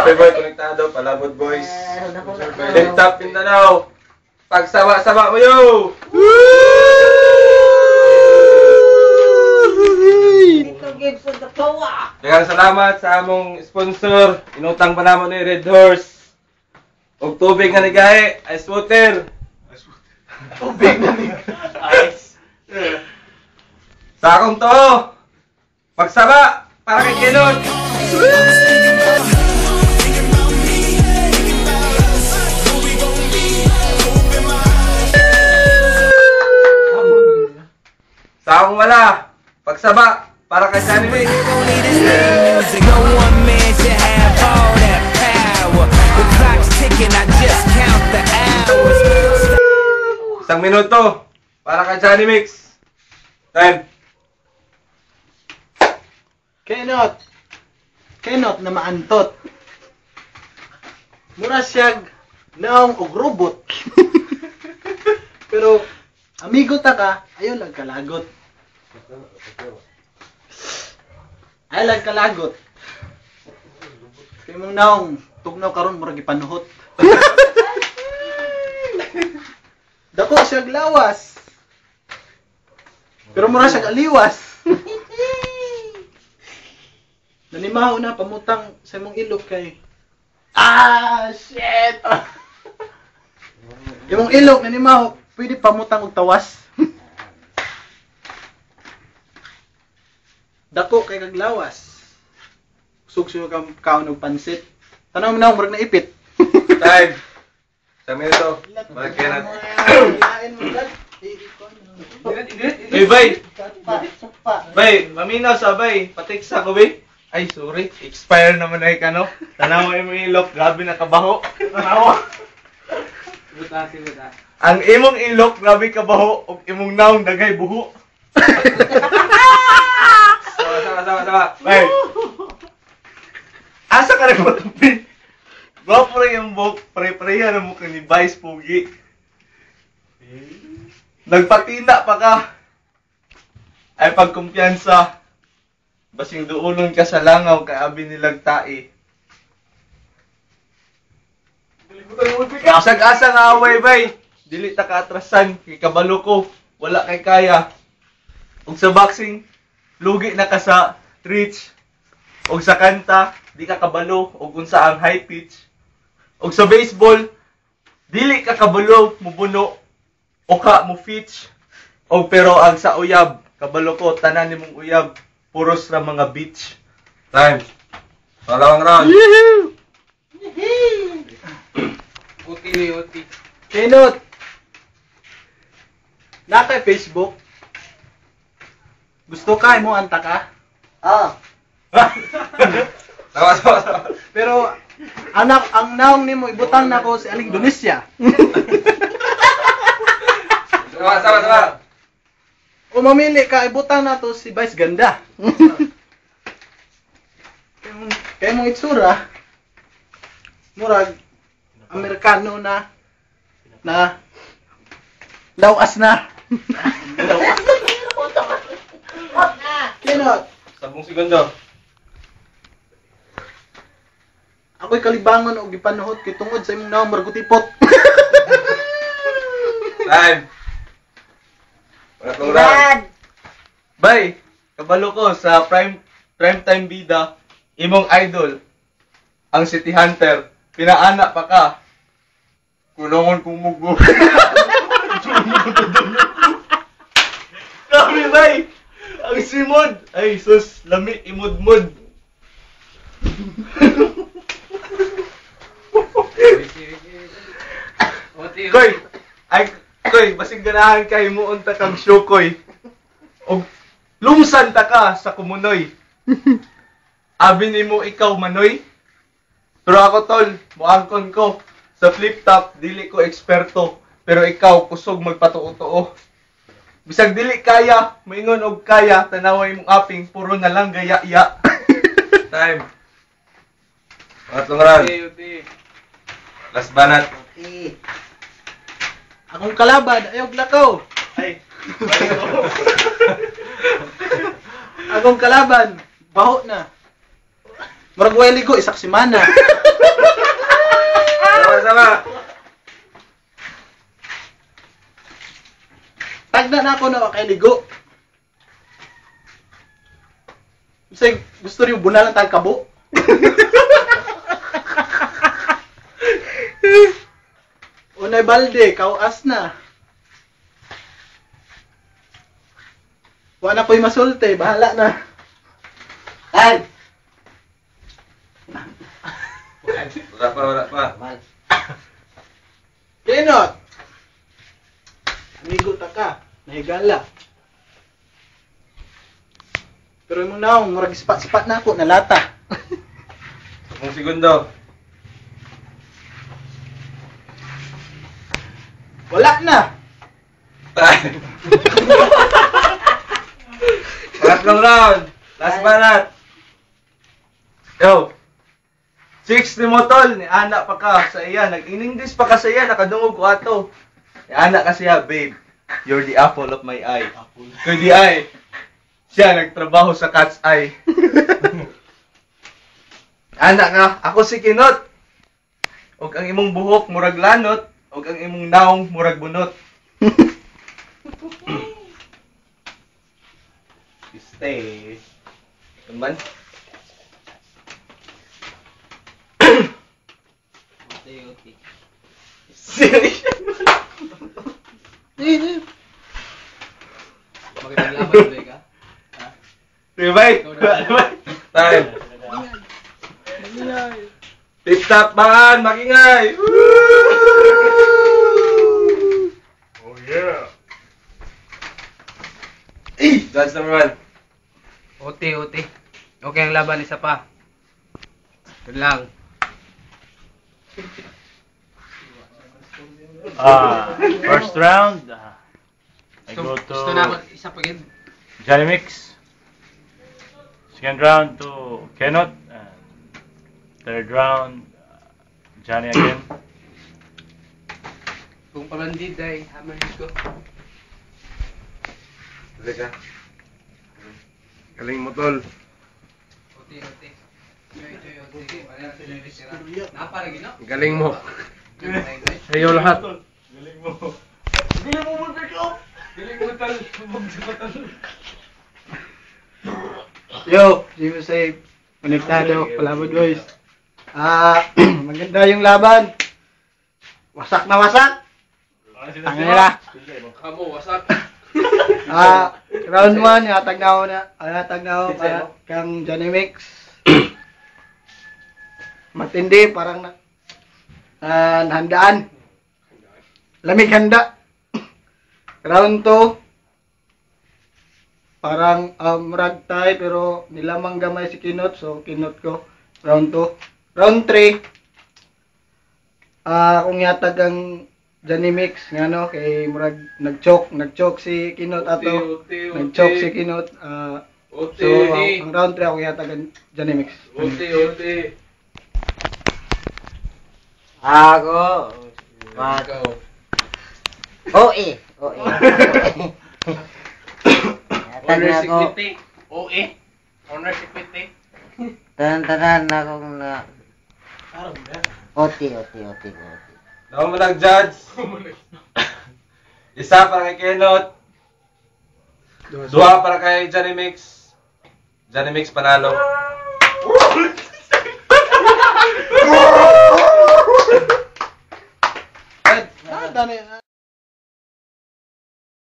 Happy boy, konektado, palabot boys. Tip-top Mindanao. Pagsama-sama mo yo! Daghang salamat sa among sponsor. Inutang pa namo ni Red Horse. Og tubig nga nigahi, ice water. Tubig na ni ice. Sa akong to. Pagsama para kay Kenon. Sa akong wala. Pagsama para kay Johnny Mix. No one man should have all that power. The clock's ticking, I just count the hours. Isang minuto para kay Johnny Mix. Time. Kenot na maantot. Mura siyag naong og robot. Pero amigo ta ka, ayaw lang kalagot. Ayaw lang kalagot. Kaya mong naong tugnaw karon murag ipanuhot. Dako siyag lawas. Pero mura siyag aliwas. Nanimaho na pamutang sa imong ilok kay shit. Imong ilok nanimaho pwede pamutang og tawas. Dako kay kag lawas. Sugso ka kaon og pansit. Tanaw mo na murag naipit. Time. Isang minuto. Balik yan. Bay. Bay, maminaw sa bay. Patiksa ko bay. Ay, sorry. Expire naman ay kano. Tanaw mo ilok. Grabe na kabaho. Ang imong ilok, grabe kabaho. O imong naong dagay buho. Sama. Bay. Asa ka rin matupin? Gwapo rin yung buhok. Pare-pareha na mo ni Vice Pugi. Nagpatina pa ka. Ay pagkumpiyansa. Basing duulon ka sa langaw kay abi nilang tai. Asag-asa nga away bay. Dili ta kaatrasan kay kabalo ko. Wala kay kaya. Ug sa boxing, lugi na ka sa reach. Ug sa kanta, di ka kabalo ug unsa ang high pitch. Ug sa baseball, dili ka kabalo mubuno o ka mo pitch. O pero ang sa uyab, kabalo ko tanan nimong uyab. Puros na mga beach. Time. Pangalawang round. Uti. Kenot. Na kay Facebook. Gusto ka mo anta ka? Tawa. Pero ang naong nimo ibutang nako si Aling Indonesia. Sama. O mamili ka, ibutang na to si Vice Ganda. Kaya mong itsura, murag, Amerikano na lawas na. Kinot. 10 segundo. Ako'y kalibangon o gipanuhot kay tungod sa imong naong margutipot. Time. Pangatlong round. Bay, kabalo ko sa prime time bida, imong idol, ang City Hunter. Pinaana pa ka. Kulungon kong mugo. Sabi bay, ang simod. Ay sus, lami imod-mod. Koy, basig ganahan kay mo unta kang show koy. Og lumsan ta ka sa kumunoy. Abi nimo ikaw manoy. Pero ako tol, muangkon ko sa flip top dili ko eksperto, pero ikaw kusog magpatuo-tuo. Bisag dili kaya, moingon og kaya, tanaway mong aping puro na lang gaya-ya. Time. Pangatlong round. Okay. Last banat. Okay. Akong kalaban, ayog lakaw. Ay. Akong kalaban, baho na. Murag wali ko isak semana. Sama-sama. Tagna na ako na kay ligo. Kasi gusto niyo bunalan tag kabo. Unay balde, kauas na. Wala na po'y masulte, bahala na. Ay! Wala pa. Kinot! Amigo ta ka, nahigala. Pero mo na, murag spat-spat na ako, nalata. 10 segundo. Wala na! Pangatlong round. Last banat. Yo. 60 mo tol, ni ana pa ka sa iya. Nag-in-English pa ka sa iya, nakadungog ko ato. Ni ana ka siya, babe. You're the apple of my eye. Kung di ay, siya nagtrabaho sa cat's eye. Ana nga, ako si Kinot. Og ang imong buhok murag lanot, og ang imong naong murag bunot. Stay. Teman. Serius. Ini. Makipaglaban ba ka? Bye. Time. Tip tap man, makingay. Oh yeah. Judge number 1. Uti. Okay ang laban, isa pa. Yun lang. First round, I go Gusto na ako, to isa pa gid. Johnny Mix. Second round to Kenot. And third round, Johnny again. Kung palandid ay hamahin ko. Teka. Galing mo tol. Uti. Naparagi no? Galing mo. Sa'yo lahat. Galing mo. Galing mo mag-pick up. Galing mo tol. Yo, Jimmy say, konektado, Palabot Boys. Maganda yung laban. Wasak na wasak. Ang nila. Kamo, wasak. Round 1, hatag na ako para kang Johnny Mix. Matindi, parang nahandaan. Lamig handa. Round 2, parang murag tayo pero nilamang gamay si Kinot, so Kinot ko. Round 2. Round 3, kung yatag ang Johnny Mix, nga no, kay murag nag-choke si Kinot ato. Nag-choke si Kinot. So, ang round 3 ako yatag ang Johnny Mix. Uti. Ako. Ikaw. OE. Tag Honor na ako. security. OE. Honor security. Tanan akong na. OT. Naman mo nag-judge. Isa para kay Kenot. Dua para kay Johnny Mix. Johnny Mix panalo. Dani,